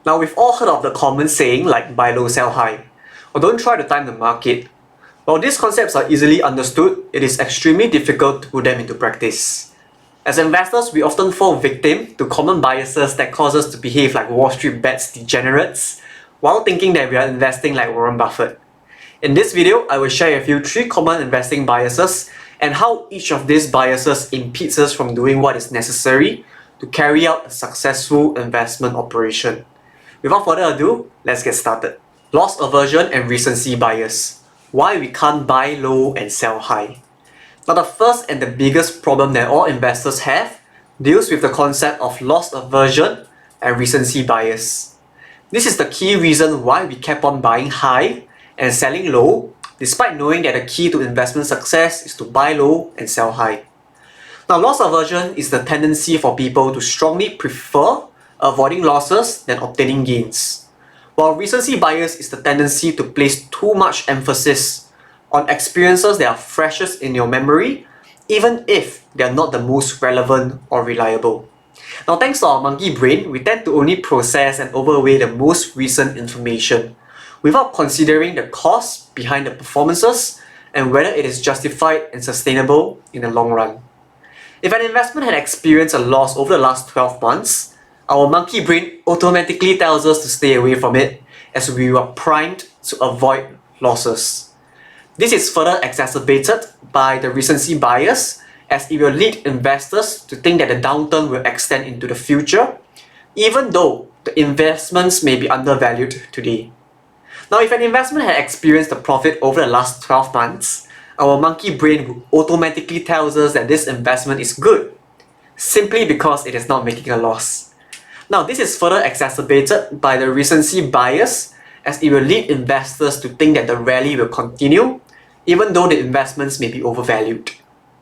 Now, we've all heard of the common saying like buy low, sell high, or don't try to time the market. While these concepts are easily understood, it is extremely difficult to put them into practice. As investors, we often fall victim to common biases that cause us to behave like Wall Street bets degenerates, while thinking that we are investing like Warren Buffett. In this video, I will share with you 3 common investing biases and how each of these biases impedes us from doing what is necessary to carry out a successful investment operation. Without further ado, let's get started. Loss aversion and recency bias. Why we can't buy low and sell high. Now, the first and the biggest problem that all investors have deals with the concept of loss aversion and recency bias. This is the key reason why we kept on buying high and selling low, despite knowing that the key to investment success is to buy low and sell high. Now, loss aversion is the tendency for people to strongly prefer avoiding losses than obtaining gains, while recency bias is the tendency to place too much emphasis on experiences that are freshest in your memory, even if they are not the most relevant or reliable. Now, thanks to our monkey brain, we tend to only process and overweigh the most recent information without considering the costs behind the performances and whether it is justified and sustainable in the long run. If an investment had experienced a loss over the last 12 months, our monkey brain automatically tells us to stay away from it as we were primed to avoid losses. This is further exacerbated by the recency bias, as it will lead investors to think that the downturn will extend into the future, even though the investments may be undervalued today. Now, if an investment had experienced a profit over the last 12 months, our monkey brain will automatically tell us that this investment is good, simply because it is not making a loss. Now, this is further exacerbated by the recency bias, as it will lead investors to think that the rally will continue, even though the investments may be overvalued,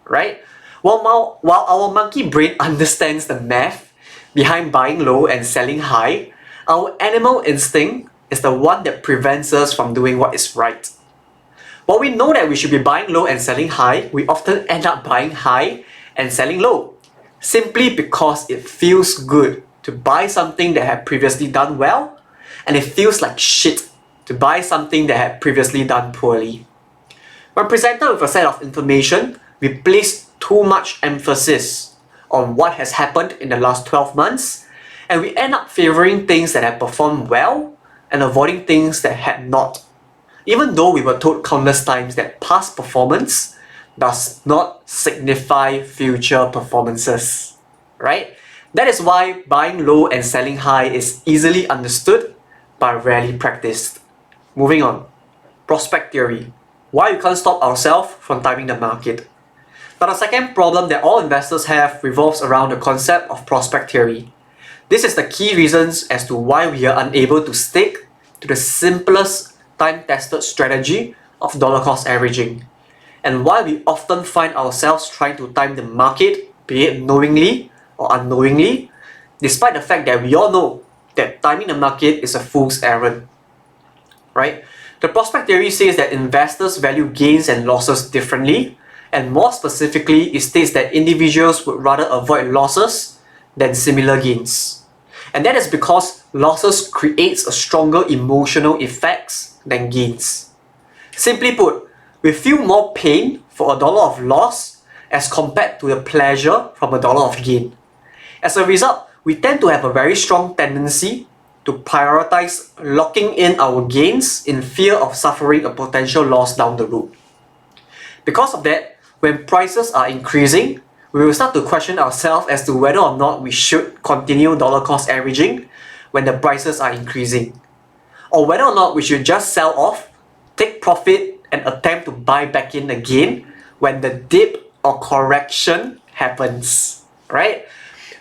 right? While our monkey brain understands the math behind buying low and selling high, our animal instinct is the one that prevents us from doing what is right. While we know that we should be buying low and selling high, we often end up buying high and selling low, simply because it feels good to buy something that had previously done well, and it feels like shit to buy something that had previously done poorly. When presented with a set of information, we place too much emphasis on what has happened in the last 12 months, and we end up favoring things that have performed well and avoiding things that had not, even though we were told countless times that past performance does not signify future performances, right? That is why buying low and selling high is easily understood but rarely practiced. Moving on. Prospect theory. Why we can't stop ourselves from timing the market. Now, the second problem that all investors have revolves around the concept of prospect theory. This is the key reasons as to why we are unable to stick to the simplest time-tested strategy of dollar cost averaging, and why we often find ourselves trying to time the market, be it knowingly or unknowingly, despite the fact that we all know that timing the market is a fool's errand, right? The prospect theory says that investors value gains and losses differently, and more specifically, it states that individuals would rather avoid losses than similar gains. And that is because losses creates a stronger emotional effects than gains. Simply put, we feel more pain for $1 of loss as compared to the pleasure from $1 of gain. As a result, we tend to have a very strong tendency to prioritize locking in our gains in fear of suffering a potential loss down the road. Because of that, when prices are increasing, we will start to question ourselves as to whether or not we should continue dollar cost averaging when the prices are increasing, or whether or not we should just sell off, take profit, and attempt to buy back in again when the dip or correction happens, right?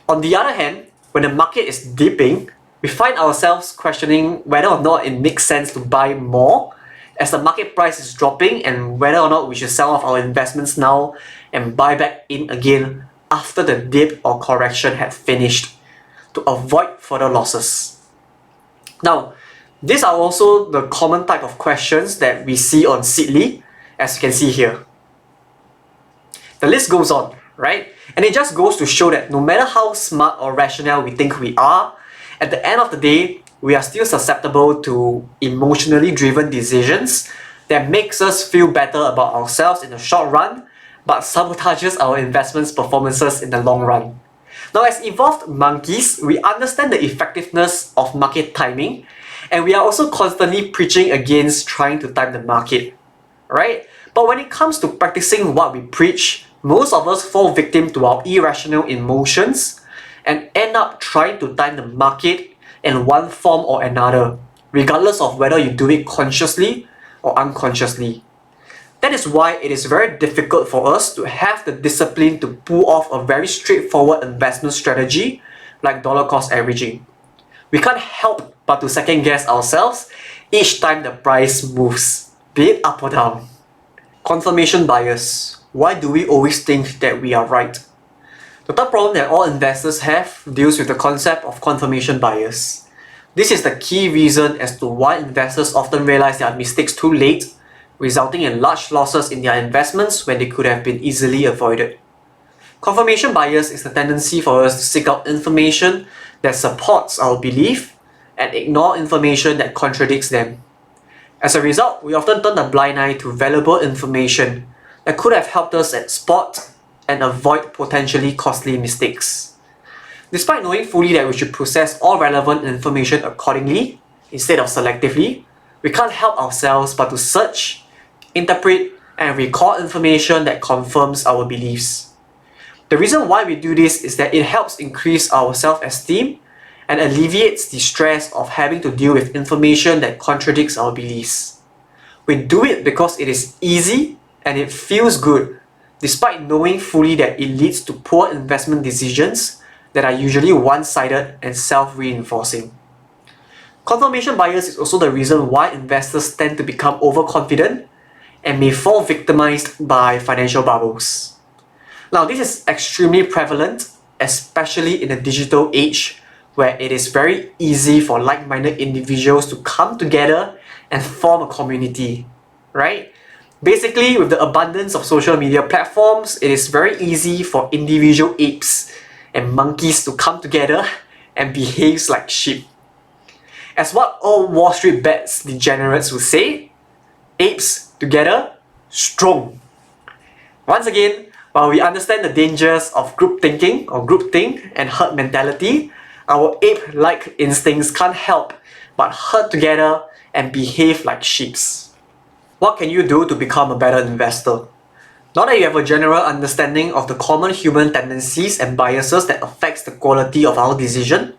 On the other hand, when the market is dipping, we find ourselves questioning whether or not it makes sense to buy more as the market price is dropping, and whether or not we should sell off our investments now and buy back in again after the dip or correction had finished to avoid further losses. Now, these are also the common type of questions that we see on 𝘀𝘁𝗿𝗍𝗂, as you can see here. The list goes on, right? And it just goes to show that no matter how smart or rational we think we are, at the end of the day, we are still susceptible to emotionally driven decisions that makes us feel better about ourselves in the short run, but sabotages our investments' performances in the long run. Now, as evolved monkeys, we understand the effectiveness of market timing, and we are also constantly preaching against trying to time the market, right? But when it comes to practicing what we preach, most of us fall victim to our irrational emotions and end up trying to time the market in one form or another, regardless of whether you do it consciously or unconsciously. That is why it is very difficult for us to have the discipline to pull off a very straightforward investment strategy like dollar cost averaging. We can't help but to second guess ourselves each time the price moves, be it up or down. Confirmation bias. Why do we always think that we are right? The third problem that all investors have deals with the concept of confirmation bias. This is the key reason as to why investors often realize their mistakes too late, resulting in large losses in their investments when they could have been easily avoided. Confirmation bias is the tendency for us to seek out information that supports our belief and ignore information that contradicts them. As a result, we often turn a blind eye to valuable information that could have helped us spot and avoid potentially costly mistakes. Despite knowing fully that we should process all relevant information accordingly instead of selectively, we can't help ourselves but to search, interpret, and recall information that confirms our beliefs. The reason why we do this is that it helps increase our self-esteem and alleviates the stress of having to deal with information that contradicts our beliefs. We do it because it is easy and it feels good, despite knowing fully that it leads to poor investment decisions that are usually one-sided and self-reinforcing. Confirmation bias is also the reason why investors tend to become overconfident and may fall victimized by financial bubbles. Now, this is extremely prevalent, especially in the digital age, where it is very easy for like-minded individuals to come together and form a community, right? Basically, with the abundance of social media platforms, it is very easy for individual apes and monkeys to come together and behave like sheep. As what all Wall Street bets degenerates would say, apes together, strong. Once again, while we understand the dangers of group thinking or groupthink and herd mentality, our ape-like instincts can't help but herd together and behave like sheeps. What can you do to become a better investor? Now that you have a general understanding of the common human tendencies and biases that affects the quality of our decision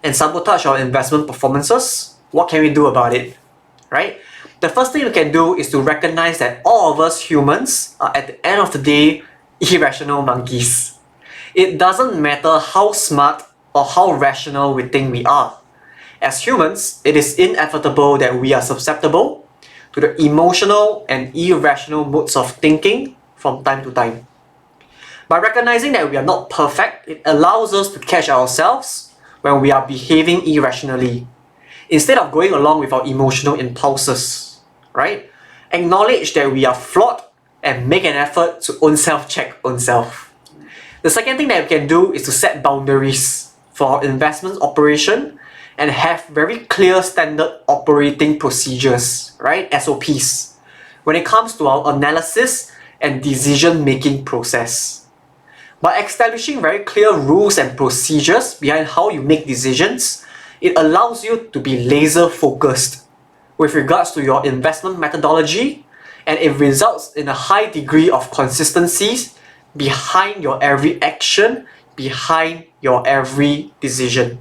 and sabotage our investment performances, what can we do about it? Right? The first thing we can do is to recognize that all of us humans are at the end of the day irrational monkeys. It doesn't matter how smart or how rational we think we are. As humans, it is inevitable that we are susceptible to the emotional and irrational modes of thinking from time to time. By recognizing that we are not perfect, it allows us to catch ourselves when we are behaving irrationally, instead of going along with our emotional impulses, right? Acknowledge that we are flawed and make an effort to own-self-check own-self. The second thing that we can do is to set boundaries for our investment operation and have very clear standard operating procedures, right? SOPs, when it comes to our analysis and decision-making process. By establishing very clear rules and procedures behind how you make decisions, it allows you to be laser-focused with regards to your investment methodology, and it results in a high degree of consistency behind your every action, behind your every decision.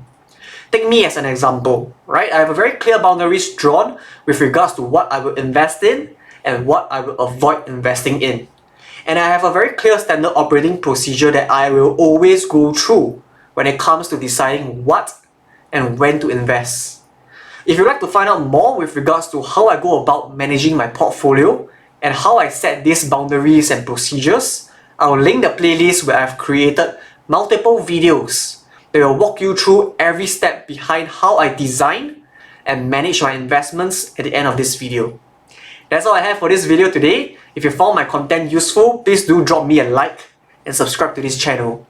Take me as an example, right? I have a very clear boundaries drawn with regards to what I will invest in and what I will avoid investing in. And I have a very clear standard operating procedure that I will always go through when it comes to deciding what and when to invest. If you'd like to find out more with regards to how I go about managing my portfolio and how I set these boundaries and procedures, I will link the playlist where I've created multiple videos that will walk you through every step behind how I design and manage my investments at the end of this video. That's all I have for this video today. If you found my content useful, please do drop me a like and subscribe to this channel.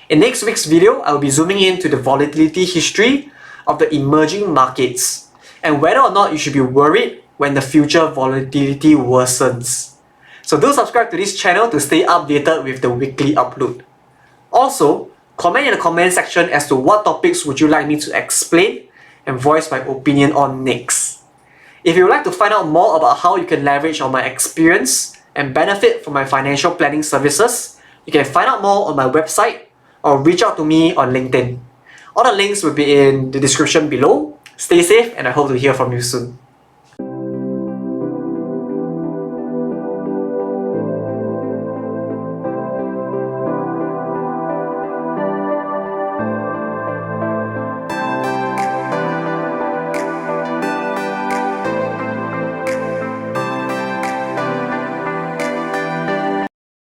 In next week's video, I will be zooming into the volatility history of the emerging markets and whether or not you should be worried when the future volatility worsens. So do subscribe to this channel to stay updated with the weekly upload. Also, comment in the comment section as to what topics would you like me to explain and voice my opinion on next. If you would like to find out more about how you can leverage on my experience and benefit from my financial planning services, you can find out more on my website or reach out to me on LinkedIn. All the links will be in the description below. Stay safe and I hope to hear from you soon.